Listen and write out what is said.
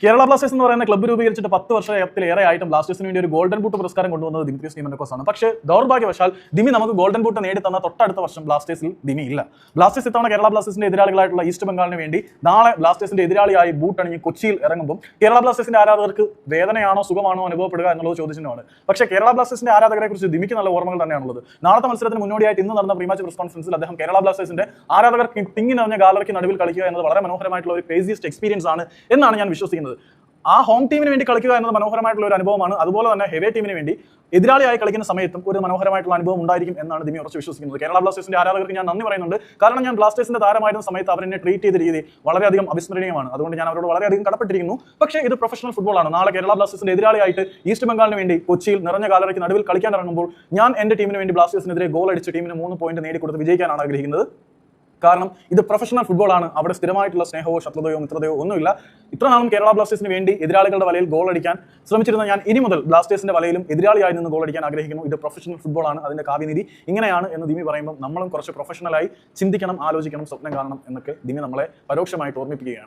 Kerala Blasters എന്ന് പറയുന്ന club രൂപീകരിച്ചിട്ട് 10 വർഷത്തിലേറെ ആയിട്ടും ബ്ലാസ്റ്റേഴ്സിന് വേണ്ടി ഒരു ഗോൾഡൻ ബൂട്ട് പുരസ്കാരം കൊണ്ടുവന്നത് ദിമിത്രിയോസ് ഡീമൻഡോസ് ആണ്. പക്ഷേ ദൗർഭാഗ്യവശാൽ ദിമി നമുക്ക് ഗോൾഡൻ ബൂട്ട് നേടിത്തന്ന തൊട്ടടുത്ത വർഷം ബ്ലാസ്റ്റേഴ്സിൽ ദിമി ഇല്ല. ബ്ലാസ്റ്റേഴ്സ് ഇത്തവണ കേരള ബ്ലാസ്റ്റേഴ്സിന്റെ എതിരാളികളായിട്ടുള്ള ഈസ്റ്റ് ബംഗാളിന് വേണ്ടി നാളെ ബ്ലാസ്റ്റേഴ്സിന്റെ എതിരാളിയായി ബൂട്ട് അണിഞ്ഞ് കൊച്ചിയിൽ ഇറങ്ങുമ്പോൾ കേരള ബ്ലാസ്റ്റേഴ്സിന്റെ ആരാധകർക്ക് വേദനയാണോ സുഖമാണോ അനുഭവപ്പെടുക എന്നുള്ളത് ചോദ്യചിഹ്നമാണ്. പക്ഷേ കേരള ബ്ലാസ്റ്റേഴ്സിന്റെ ആരാധകരെ കുറിച്ച് ദിമിക്ക് നല്ല ഓർമ്മകൾ തന്നെയാണുള്ളത്. നാളത്തെ മത്സരത്തിന് മുന്നോടിയായിട്ട് ഇന്ന് നടന്ന പ്രീ മാച്ച് പ്രസ് കോൺഫറൻസിൽ അദ്ദേഹം കേരള ബ്ലാസ്റ്റേഴ്സിന്റെ ആരാധകർക്ക് തിങ്ങി നിറഞ്ഞ ഗാലറിക്ക് നടുവിൽ കളിക്കുക എന്നത് വളരെ മനോഹരമായിട്ടുള്ള ഒരു ക്രേസിയസ്റ്റ് എക്സ്പീരിയൻസ് ആണ് എന്നാണ് ഞാൻ വിശ്വസിക്കുന്നത്. ആ ഹോം ടീമിന് വേണ്ടി കളിക്കുക എന്നത് മനോഹരമായിട്ടുള്ള ഒരു അനുഭവമാണ്. അതുപോലെ തന്നെ ഹെവേ ടീമിന് വേണ്ടി എതിരാളിയായി കളിക്കുന്ന സമയത്തും ഒരു മനോഹരമായിട്ടുള്ള അനുഭവം ഉണ്ടായിരിക്കും എന്നാണ് ദിമി ഉറച്ച് വിശ്വസിക്കുന്നത്. കേരള ബ്ലാസ്റ്റേഴ്സിന്റെ ആരാധകർക്ക് ഞാൻ നന്ദി പറയുന്നുണ്ട്. കാരണം ഞാൻ ബ്ലാസ്റ്റേഴ്സിന്റെ താരമായിരുന്ന സമയത്ത് അവരെന്നെ ട്രീറ്റ് ചെയ്ത രീതി വളരെയധികം അവിസ്മരണീയമാണ്. അതുകൊണ്ട് ഞാൻ അവരോട് വളരെയധികം കടപ്പെട്ടിരിക്കുന്നു. പക്ഷേ ഇത് പ്രൊഫഷണൽ ഫുട്ബോളാണ്. നാളെ കേരള ബ്ലാസ്റ്റേഴ്സിന്റെ എതിരാളിയായിട്ട് ഈസ്റ്റ് ബംഗാളിന് വേണ്ടി കൊച്ചിയിൽ നിറഞ്ഞ ഗാലറിക്ക് നടുവിൽ കളിക്കാൻ ഇറങ്ങുമ്പോൾ ഞാൻ എന്റെ ടീമിന് വേണ്ടി ബ്ലാസ്റ്റേഴ്സിനെതിരെ ഗോൾ അടിച്ച് ടീമിന് 3 പോയിന്റ് നേടിക്കൊടുത്ത് വിജയിക്കാനാണ് ആഗ്രഹിക്കുന്നത്. കാരണം ഇത് പ്രൊഫഷണൽ ഫുട്ബോളാണ്. അവിടെ സ്ഥിരമായിട്ടുള്ള സ്നേഹമോ ശത്രുതയോ മിത്രതയോ ഒന്നുമില്ല. ഇത്ര നാളും കേരള ബ്ലാസ്റ്റേഴ്സിന് വേണ്ടി എതിരാളികളുടെ വലയിൽ ഗോൾ അടിക്കാൻ ശ്രമിച്ചിരുന്ന ഞാൻ ഇനി മുതൽ ബ്ലാസ്റ്റേഴ്സിന്റെ വലയിലും എതിരാളിയായി നിന്ന് ഗോൾ അടിക്കാൻ ആഗ്രഹിക്കുന്നു. ഇത് പ്രൊഫഷണൽ ഫുട്ബോളാണ്. അതിന്റെ കാവ്യനിധി ഇങ്ങനെയാണ് എന്ന് ദിമി പറയുമ്പോൾ നമ്മളും കുറച്ച് പ്രൊഫഷണലായി ചിന്തിക്കണം, ആലോചിക്കണം, സ്വപ്നം കാണണം എന്നൊക്കെ ദിമി നമ്മളെ പരോക്ഷമായിട്ട് ഓർമ്മിപ്പിക്കുകയാണ്.